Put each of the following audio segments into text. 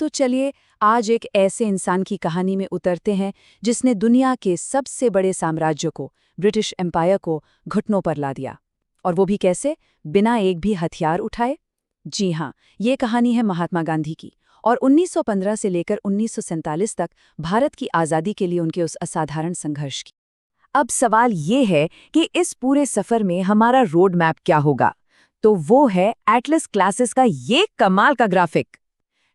तो चलिए आज एक ऐसे इंसान की कहानी में उतरते हैं जिसने दुनिया के सबसे बड़े साम्राज्य को, ब्रिटिश एम्पायर को घुटनों पर ला दिया। और वो भी कैसे? बिना एक भी हथियार उठाए। जी हाँ, ये कहानी है महात्मा गांधी की और 1915 से लेकर 1947 तक भारत की आज़ादी के लिए उनके उस असाधारण संघर्ष की। अब सवाल ये है कि इस पूरे सफ़र में हमारा रोड मैप क्या होगा? तो वो है एटलस क्लासेस का ये कमाल का ग्राफिक।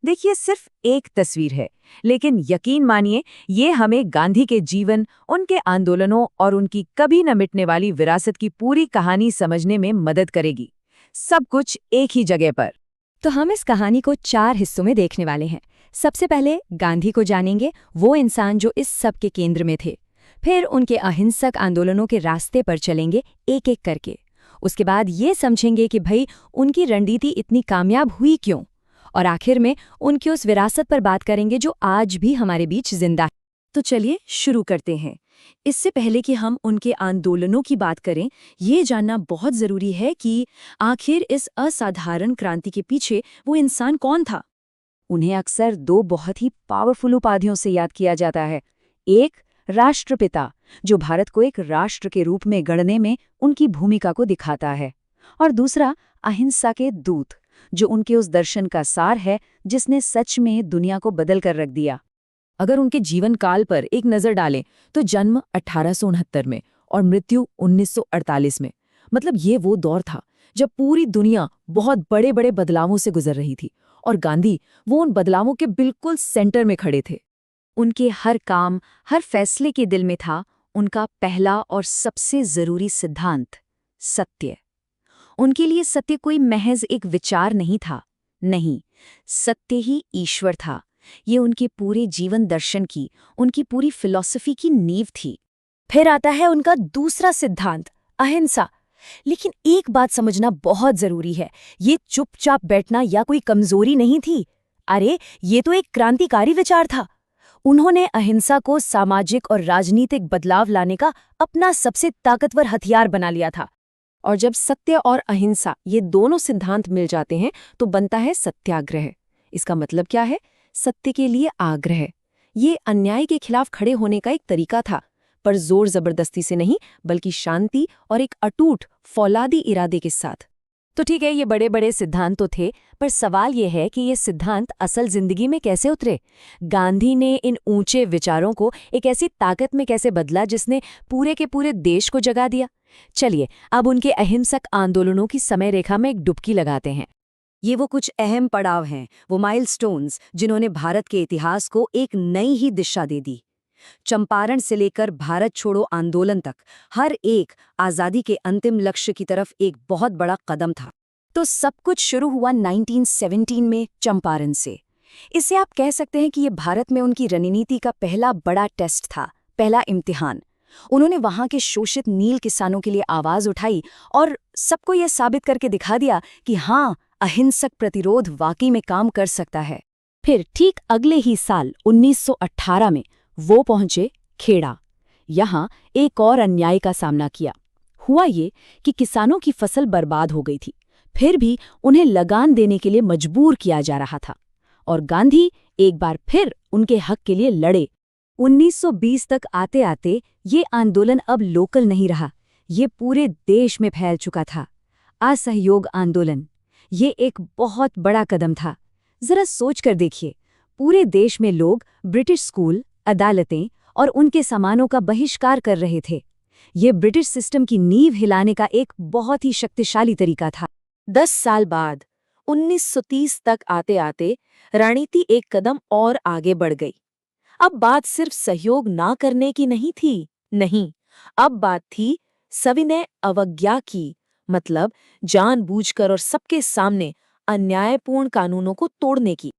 देखिए, सिर्फ एक तस्वीर है, लेकिन यकीन मानिए ये हमें गांधी के जीवन, उनके आंदोलनों और उनकी कभी न मिटने वाली विरासत की पूरी कहानी समझने में मदद करेगी। सब कुछ एक ही जगह पर। तो हम इस कहानी को 4 हिस्सों में देखने वाले हैं। सबसे पहले गांधी को जानेंगे, वो इंसान जो इस सब के केंद्र में थे। फिर उनके अहिंसक आंदोलनों के रास्ते पर चलेंगे एक एक करके। उसके बाद ये समझेंगे कि भाई उनकी रणनीति इतनी कामयाब हुई क्यों। और आखिर में उनकी उस विरासत पर बात करेंगे जो आज भी हमारे बीच जिंदा है। तो चलिए शुरू करते हैं। इससे पहले कि हम उनके आंदोलनों की बात करें, ये जानना बहुत ज़रूरी है कि आखिर इस असाधारण क्रांति के पीछे वो इंसान कौन था। उन्हें अक्सर 2 बहुत ही पावरफुल उपाधियों से याद किया जाता है। एक, राष्ट्रपिता, जो भारत को एक राष्ट्र के रूप में गढ़ने में उनकी भूमिका को दिखाता है। और दूसरा, अहिंसा के दूत, जो उनके उस दर्शन का सार है जिसने सच में दुनिया को बदल कर रख दिया। अगर उनके जीवन काल पर एक नज़र डालें तो जन्म 1869 में और मृत्यु 1948 में। मतलब ये वो दौर था जब पूरी दुनिया बहुत बड़े बड़े बदलावों से गुजर रही थी और गांधी वो उन बदलावों के बिल्कुल सेंटर में खड़े थे। उनके हर काम, हर फैसले के दिल में था उनका पहला और सबसे ज़रूरी सिद्धांत, सत्य। उनके लिए सत्य कोई महज एक विचार नहीं था, नहीं, सत्य ही ईश्वर था। ये उनके पूरे जीवन दर्शन की, उनकी पूरी फिलॉसफी की नींव थी। फिर आता है उनका दूसरा सिद्धांत, अहिंसा। लेकिन एक बात समझना बहुत जरूरी है, ये चुपचाप बैठना या कोई कमजोरी नहीं थी। अरे, ये तो एक क्रांतिकारी विचार था। उन्होंने अहिंसा को सामाजिक और राजनीतिक बदलाव लाने का अपना सबसे ताकतवर हथियार बना लिया था। और जब सत्य और अहिंसा ये दोनों सिद्धांत मिल जाते हैं तो बनता है सत्याग्रह। इसका मतलब क्या है? सत्य के लिए आग्रह। ये अन्याय के खिलाफ खड़े होने का एक तरीका था, पर जोर जबरदस्ती से नहीं, बल्कि शांति और एक अटूट फौलादी इरादे के साथ। तो ठीक है, ये बड़े बड़े सिद्धांत तो थे, पर सवाल ये है कि ये सिद्धांत असल जिंदगी में कैसे उतरे। गांधी ने इन ऊंचे विचारों को एक ऐसी ताकत में कैसे बदला जिसने पूरे के पूरे देश को जगा दिया। चलिए अब उनके अहिंसक आंदोलनों की समय रेखा में एक डुबकी लगाते हैं। ये वो कुछ अहम पड़ाव हैं, वो माइलस्टोन्स जिन्होंने भारत के इतिहास को एक नई ही दिशा दे दी। चंपारण से लेकर भारत छोड़ो आंदोलन तक हर एक आज़ादी के अंतिम लक्ष्य की तरफ एक बहुत बड़ा कदम था। तो सब कुछ शुरू हुआ 1917 में चंपारण से। इससे आप कह सकते हैं कि ये भारत में उनकी रणनीति का पहला बड़ा टेस्ट था, पहला इम्तिहान। उन्होंने वहां के शोषित नील किसानों के लिए आवाज उठाई और सबको ये साबित करके दिखा दिया कि हाँ, अहिंसक प्रतिरोध वाकई में काम कर सकता है। फिर ठीक अगले ही साल 1918 में वो पहुंचे खेड़ा। यहाँ एक और अन्याय का सामना किया। हुआ ये कि किसानों की फसल बर्बाद हो गई थी, फिर भी उन्हें लगान देने के लिए मजबूर किया जा रहा था। और गांधी एक बार फिर उनके हक के लिए लड़े। 1920 तक आते आते ये आंदोलन अब लोकल नहीं रहा, ये पूरे देश में फैल चुका था। असहयोग आंदोलन, ये एक बहुत बड़ा कदम था। जरा सोच कर देखिए, पूरे देश में लोग ब्रिटिश स्कूल, अदालतें और उनके सामानों का बहिष्कार कर रहे थे। ये ब्रिटिश सिस्टम की नींव हिलाने का एक बहुत ही शक्तिशाली तरीका था। 10 साल बाद 1930 तक आते आते रणनीति एक कदम और आगे बढ़ गई। अब बात सिर्फ सहयोग ना करने की नहीं थी, नहीं, अब बात थी सविनय अवज्ञा की। मतलब जानबूझकर और सबके सामने अन्यायपूर्ण कानूनों को तोड़ने की।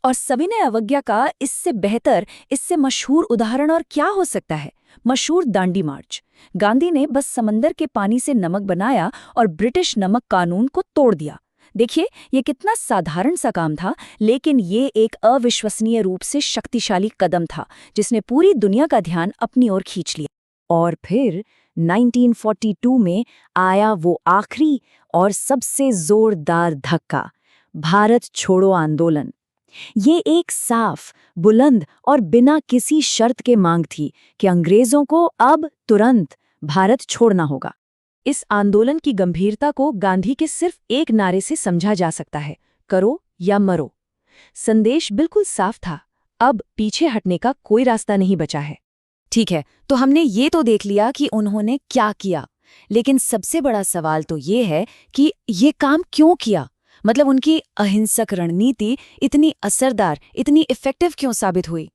और सविनय अवज्ञा का इससे बेहतर, इससे मशहूर उदाहरण और क्या हो सकता है? मशहूर दांडी मार्च। गांधी ने बस समंदर के पानी से नमक बनाया और ब्रिटिश नमक कानून को तोड़ दिया। देखिए, ये कितना साधारण सा काम था, लेकिन ये एक अविश्वसनीय रूप से शक्तिशाली कदम था जिसने पूरी दुनिया का ध्यान अपनी ओर खींच लिया। और फिर 1942 में आया वो आखिरी और सबसे जोरदार धक्का, भारत छोड़ो आंदोलन। ये एक साफ, बुलंद और बिना किसी शर्त के मांग थी कि अंग्रेजों को अब तुरंत भारत छोड़ना होगा। इस आंदोलन की गंभीरता को गांधी के सिर्फ एक नारे से समझा जा सकता है, करो या मरो। संदेश बिल्कुल साफ था, अब पीछे हटने का कोई रास्ता नहीं बचा है। ठीक है, तो हमने ये तो देख लिया कि उन्होंने क्या किया, लेकिन सबसे बड़ा सवाल तो ये है कि ये काम क्यों किया। मतलब उनकी अहिंसक रणनीति इतनी असरदार, इतनी इफेक्टिव क्यों साबित हुई।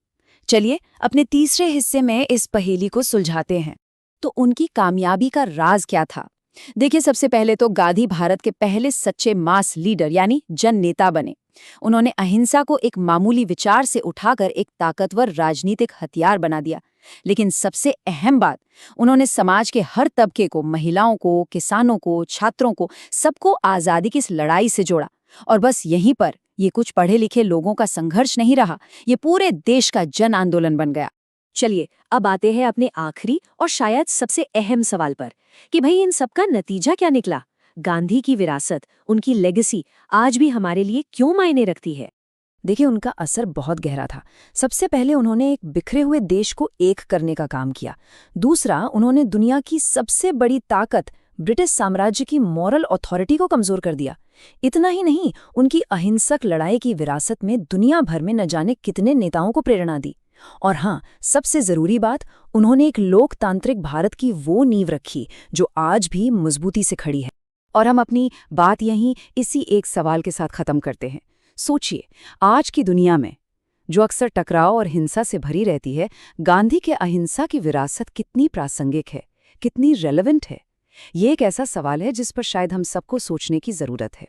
चलिए अपने तीसरे हिस्से में इस पहेली को सुलझाते हैं। तो उनकी कामयाबी का राज क्या था? देखिए, सबसे पहले तो गांधी भारत के पहले सच्चे मास लीडर यानी जन नेता बने। उन्होंने अहिंसा को एक मामूली विचार से उठाकर एक ताकतवर राजनीतिक हथियार बना दिया। लेकिन सबसे अहम बात, उन्होंने समाज के हर तबके को, महिलाओं को, किसानों को, छात्रों को, सबको आज़ादी की इस लड़ाई से जोड़ा। और बस यहीं पर ये कुछ पढ़े लिखे लोगों का संघर्ष नहीं रहा, ये पूरे देश का जन आंदोलन बन गया। चलिए अब आते हैं अपने आखिरी और शायद सबसे अहम सवाल पर कि भाई इन सबका नतीजा क्या निकला। गांधी की विरासत, उनकी लेगेसी आज भी हमारे लिए क्यों मायने रखती है? देखिए, उनका असर बहुत गहरा था। सबसे पहले उन्होंने एक बिखरे हुए देश को एक करने का काम किया। दूसरा, उन्होंने दुनिया की सबसे बड़ी ताकत ब्रिटिश साम्राज्य की मॉरल अथॉरिटी को कमजोर कर दिया। इतना ही नहीं, उनकी अहिंसक लड़ाई की विरासत में दुनिया भर में न जाने कितने नेताओं को प्रेरणा दी। और हाँ, सबसे जरूरी बात, उन्होंने एक लोकतांत्रिक भारत की वो नींव रखी जो आज भी मजबूती से खड़ी है। और हम अपनी बात यहीं इसी एक सवाल के साथ खत्म करते हैं। सोचिए, आज की दुनिया में जो अक्सर टकराव और हिंसा से भरी रहती है, गांधी के अहिंसा की विरासत कितनी प्रासंगिक है, कितनी रेलेवेंट है। ये एक ऐसा सवाल है जिस पर शायद हम सबको सोचने की जरूरत है।